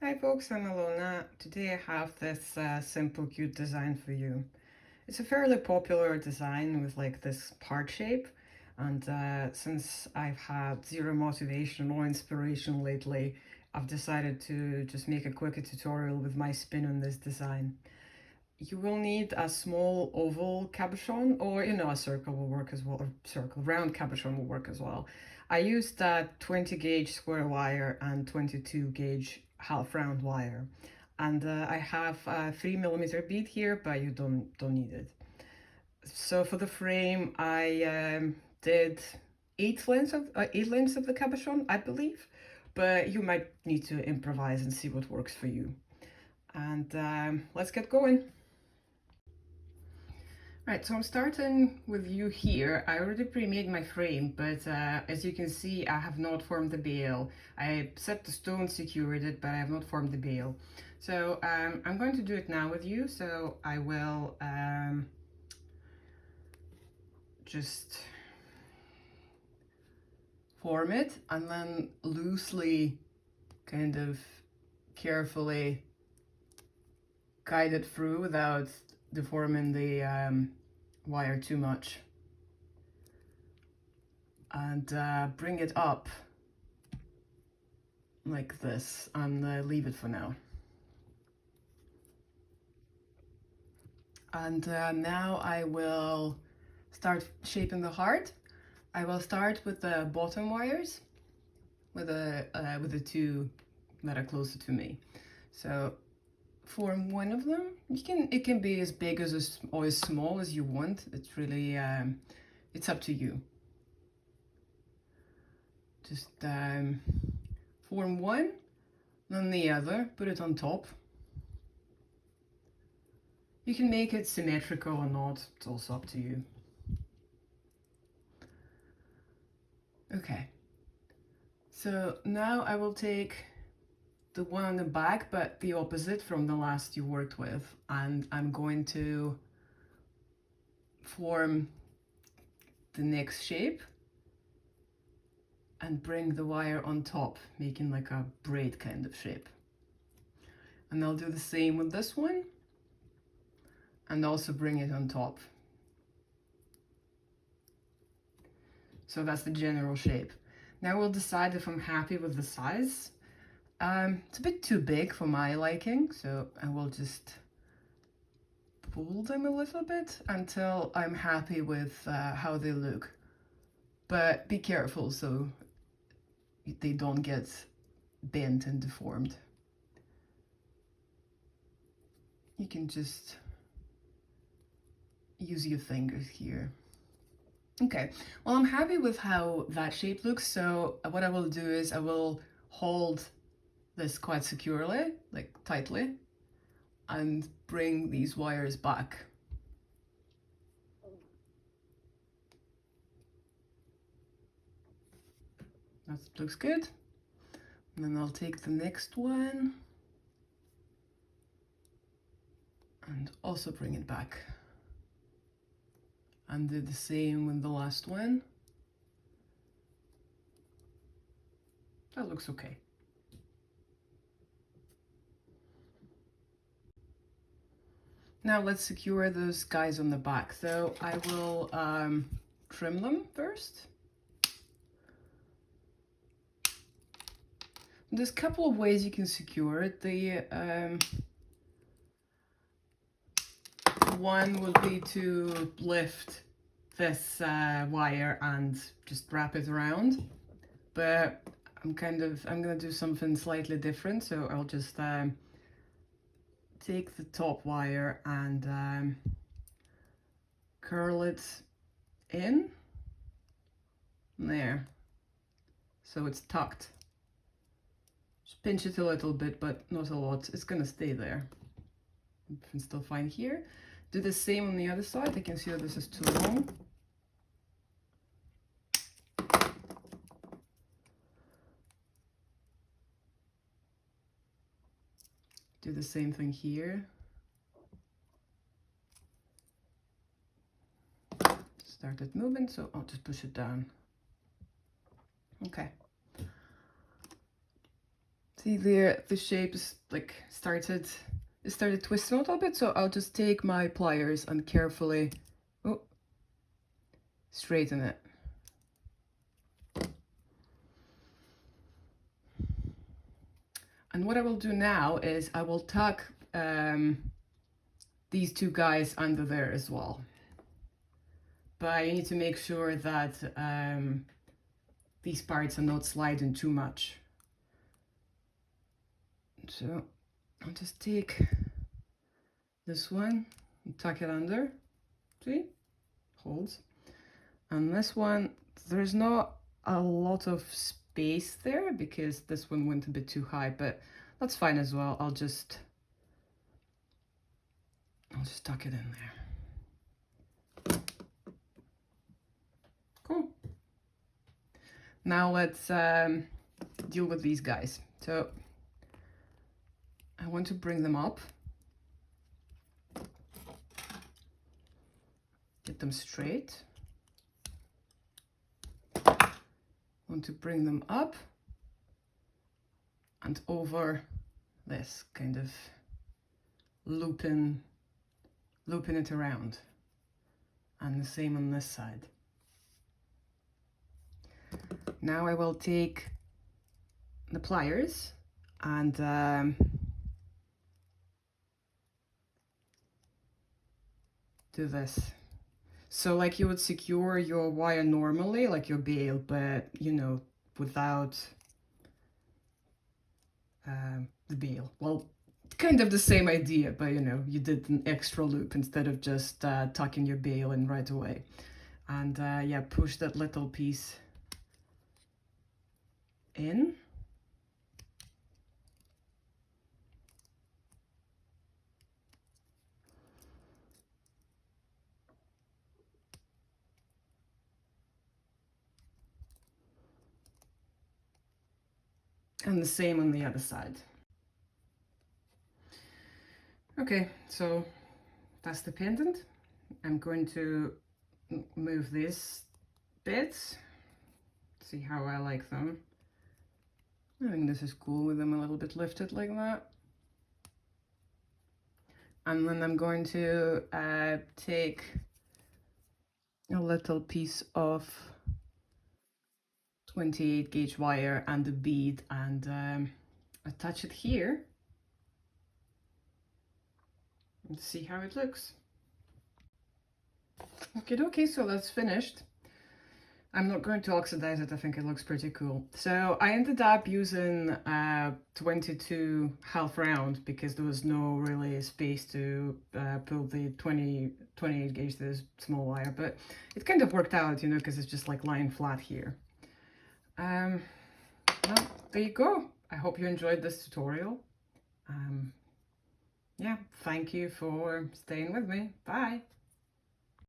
Hi folks, I'm Alona. Today I have this simple cute design for you. It's a fairly popular design with like this heart shape, and since I've had zero motivation or inspiration lately, I've decided to just make a quick tutorial with my spin on this design. You will need a small oval cabochon, or a circle will work as well, or round cabochon will work as well. I used 20 gauge square wire and 22 gauge half round wire, and I have a 3 millimeter bead here, but you don't need it. So for the frame, I did eight lengths of the cabochon, I believe, but you might need to improvise and see what works for you. And let's get going. Right, so I'm starting with you here. I already pre-made my frame, but as you can see, I have not formed the bail. I set the stone, secured it, but I have not formed the bail. So I'm going to do it now with you. So I will just form it and then loosely, kind of carefully guide it through without deforming the wire too much. And bring it up like this and leave it for now. And now I will start shaping the heart. I will start with the bottom wires, with the two that are closer to me. So form one of them. It can be as big as or as small as you want. It's really it's up to you. Just form one, then the other, put it on top. You can make it symmetrical or not, it's also up to you. Okay, so now I will take the one on the back, but the opposite from the last you worked with, and I'm going to form the next shape and bring the wire on top, making like a braid kind of shape. And I'll do the same with this one and also bring it on top. So that's the general shape. Now we'll decide if I'm happy with the size. It's a bit too big for my liking, so I will just pull them a little bit until I'm happy with how they look. But be careful so they don't get bent and deformed. You can just use your fingers here. Okay, well, I'm happy with how that shape looks, so what I will do is I will hold this quite securely, like tightly, and bring these wires back. That looks good. And then I'll take the next one and also bring it back. And do the same with the last one. That looks okay. Now let's secure those guys on the back. So I will trim them first. There's a couple of ways you can secure it. The one would be to lift this wire and just wrap it around, but I'm gonna do something slightly different. So I'll just take the top wire and curl it in there, so it's tucked. Just pinch it a little bit, but not a lot. It's gonna stay there. You can still find here. Do the same on the other side. I can see that this is too long. Do the same thing here. Started moving, so I'll just push it down. Okay. See there, the shape is like started twisting a little bit, so I'll just take my pliers and carefully straighten it. And what I will do now is I will tuck these two guys under there as well. But you need to make sure that these parts are not sliding too much. So I'll just take this one and tuck it under. See? Holds. And this one, there's not a lot of space there because this one went a bit too high, but that's fine as well. I'll just tuck it in there. Cool. Now let's deal with these guys. So I want to bring them up. Get them straight. Want to bring them up and over this, kind of looping it around, and the same on this side. Now I will take the pliers and do this. So like you would secure your wire normally, like your bail, but you know, without the bail. Well, kind of the same idea, but you know, you did an extra loop instead of just tucking your bail in right away. And yeah, push that little piece in. And the same on the other side. Okay, so that's the pendant. I'm going to move these bits, see how I like them. I think this is cool with them a little bit lifted like that. And then I'm going to take a little piece of 28 gauge wire and a bead and attach it here and see how it looks. Okay, so that's finished. I'm not going to oxidize it, I think it looks pretty cool. So I ended up using 22 half round because there was no really space to pull the 28 gauge, this small wire, but it kind of worked out, you know, because it's just like lying flat here. Well, there you go. I hope you enjoyed this tutorial. Yeah, thank you for staying with me. Bye.